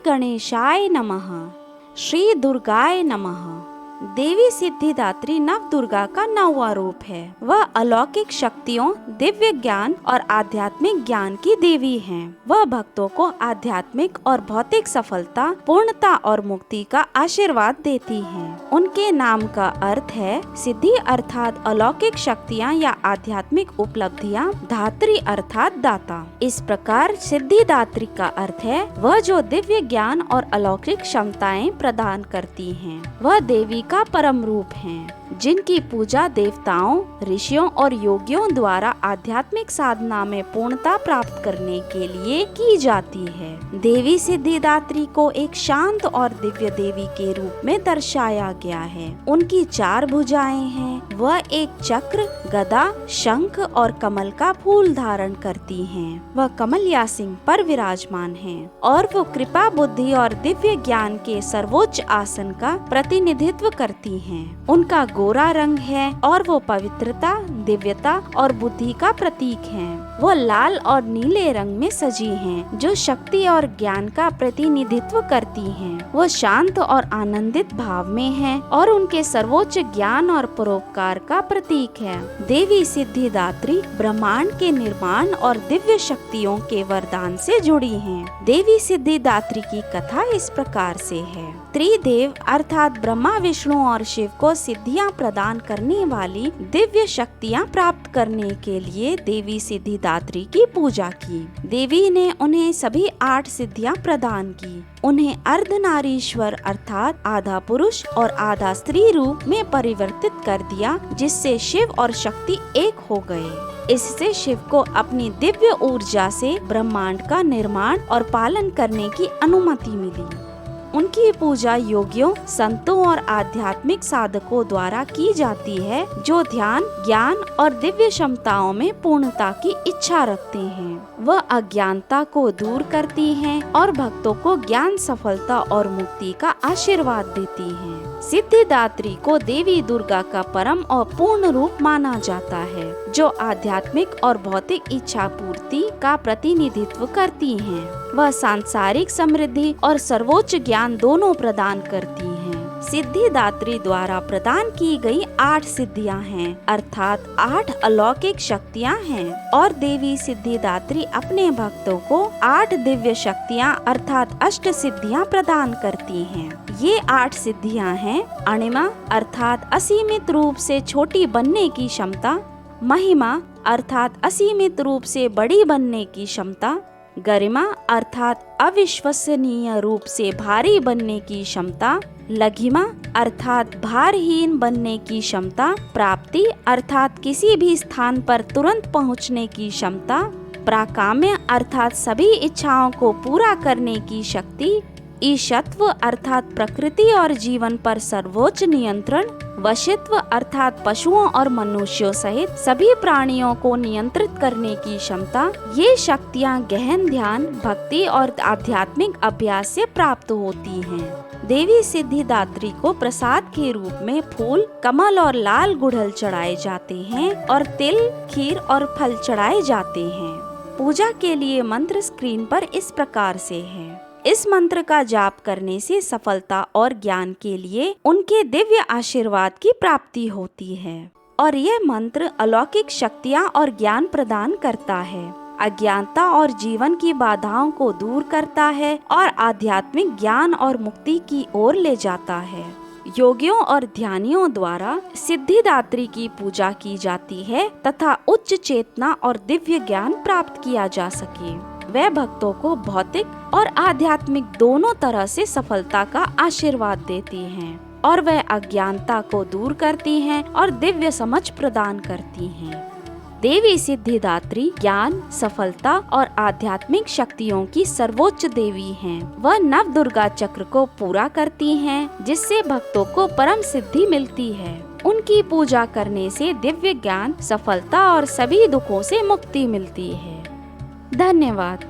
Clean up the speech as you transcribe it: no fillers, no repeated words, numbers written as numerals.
गणेशाय नमः। श्री दुर्गाय नमः। देवी सिद्धिदात्री नव दुर्गा का 9वां रूप है। वह अलौकिक शक्तियों, दिव्य ज्ञान और आध्यात्मिक ज्ञान की देवी हैं। वह भक्तों को आध्यात्मिक और भौतिक सफलता, पूर्णता और मुक्ति का आशीर्वाद देती हैं। उनके नाम का अर्थ है सिद्धि अर्थात अलौकिक शक्तियाँ या आध्यात्मिक उपलब्धियाँ, धात्री अर्थात दाता। इस प्रकार सिद्धिदात्री का अर्थ है वह जो दिव्य ज्ञान और अलौकिक क्षमताएं प्रदान करती हैं। वह देवी का परम रूप हैं, जिनकी पूजा देवताओं, ऋषियों और योगियों द्वारा आध्यात्मिक साधना में पूर्णता प्राप्त करने के लिए की जाती है। देवी सिद्धिदात्री को एक शांत और दिव्य देवी के रूप में दर्शाया गया है। उनकी 4 भुजाएं हैं। वह एक चक्र, गदा, शंख और कमल का फूल धारण करती हैं। वह कमल या सिंह पर विराजमान हैं और वो कृपा, बुद्धि और दिव्य ज्ञान के सर्वोच्च आसन का प्रतिनिधित्व करती हैं। उनका गोरा रंग है और वो पवित्रता, दिव्यता और बुद्धि का प्रतीक हैं। वो लाल और नीले रंग में सजी हैं, जो शक्ति और ज्ञान का प्रतिनिधित्व करती हैं। वो शांत और आनंदित भाव में हैं और उनके सर्वोच्च ज्ञान और परोपकार का प्रतीक है। देवी सिद्धिदात्री ब्रह्मांड के निर्माण और दिव्य शक्तियों के वरदान से जुड़ी हैं। देवी सिद्धिदात्री की कथा इस प्रकार से है। त्रिदेव अर्थात ब्रह्मा, विष्णु और शिव को सिद्धियां प्रदान करने वाली दिव्य शक्तियां प्राप्त करने के लिए देवी सिद्धिदात्री की पूजा की। देवी ने उन्हें सभी 8 सिद्धियां प्रदान की। उन्हें अर्धनारीश्वर अर्थात आधा पुरुष और आधा स्त्री रूप में परिवर्तित कर दिया, जिससे शिव और शक्ति एक हो गए। इससे शिव को अपनी दिव्य ऊर्जा से ब्रह्मांड का निर्माण और पालन करने की अनुमति मिली। उनकी पूजा योगियों, संतों और आध्यात्मिक साधकों द्वारा की जाती है, जो ध्यान, ज्ञान और दिव्य क्षमताओं में पूर्णता की इच्छा रखते हैं। वह अज्ञानता को दूर करती हैं और भक्तों को ज्ञान, सफलता और मुक्ति का आशीर्वाद देती हैं। सिद्धिदात्री को देवी दुर्गा का परम और पूर्ण रूप माना जाता है, जो आध्यात्मिक और भौतिक इच्छा पूर्ति का प्रतिनिधित्व करती हैं। वह सांसारिक समृद्धि और सर्वोच्च ज्ञान दोनों प्रदान करती हैं। सिद्धिदात्री द्वारा प्रदान की गई 8 सिद्धियां हैं, अर्थात 8 अलौकिक शक्तियां हैं, और देवी सिद्धिदात्री अपने भक्तों को 8 दिव्य शक्तियां अर्थात अष्ट सिद्धियां प्रदान करती हैं। ये 8 सिद्धियां हैं अणिमा अर्थात असीमित रूप से छोटी बनने की क्षमता, महिमा अर्थात असीमित रूप से बड़ी बनने की क्षमता, गरिमा अर्थात अविश्वसनीय रूप से भारी बनने की क्षमता, लघिमा अर्थात भारहीन बनने की क्षमता, प्राप्ति अर्थात किसी भी स्थान पर तुरंत पहुंचने की क्षमता, प्राकाम्य अर्थात सभी इच्छाओं को पूरा करने की शक्ति, ईशत्व अर्थात प्रकृति और जीवन पर सर्वोच्च नियंत्रण, वशित्व अर्थात पशुओं और मनुष्यों सहित सभी प्राणियों को नियंत्रित करने की क्षमता। ये शक्तियाँ गहन ध्यान, भक्ति और आध्यात्मिक अभ्यास से प्राप्त होती हैं। देवी सिद्धिदात्री को प्रसाद के रूप में फूल, कमल और लाल गुड़हल चढ़ाए जाते हैं और तिल, खीर और फल चढ़ाए जाते हैं। पूजा के लिए मंत्र स्क्रीन पर इस प्रकार से है। इस मंत्र का जाप करने से सफलता और ज्ञान के लिए उनके दिव्य आशीर्वाद की प्राप्ति होती है और यह मंत्र अलौकिक शक्तियाँ और ज्ञान प्रदान करता है, अज्ञानता और जीवन की बाधाओं को दूर करता है और आध्यात्मिक ज्ञान और मुक्ति की ओर ले जाता है। योगियों और ध्यानियों द्वारा सिद्धिदात्री की पूजा की जाती है तथा उच्च चेतना और दिव्य ज्ञान प्राप्त किया जा सके। वह भक्तों को भौतिक और आध्यात्मिक दोनों तरह से सफलता का आशीर्वाद देती हैं और वह अज्ञानता को दूर करती हैं और दिव्य समझ प्रदान करती हैं। देवी सिद्धिदात्री ज्ञान, सफलता और आध्यात्मिक शक्तियों की सर्वोच्च देवी हैं। वह नव दुर्गा चक्र को पूरा करती हैं, जिससे भक्तों को परम सिद्धि मिलती है। उनकी पूजा करने से दिव्य ज्ञान, सफलता और सभी दुखों से मुक्ति मिलती है। धन्यवाद।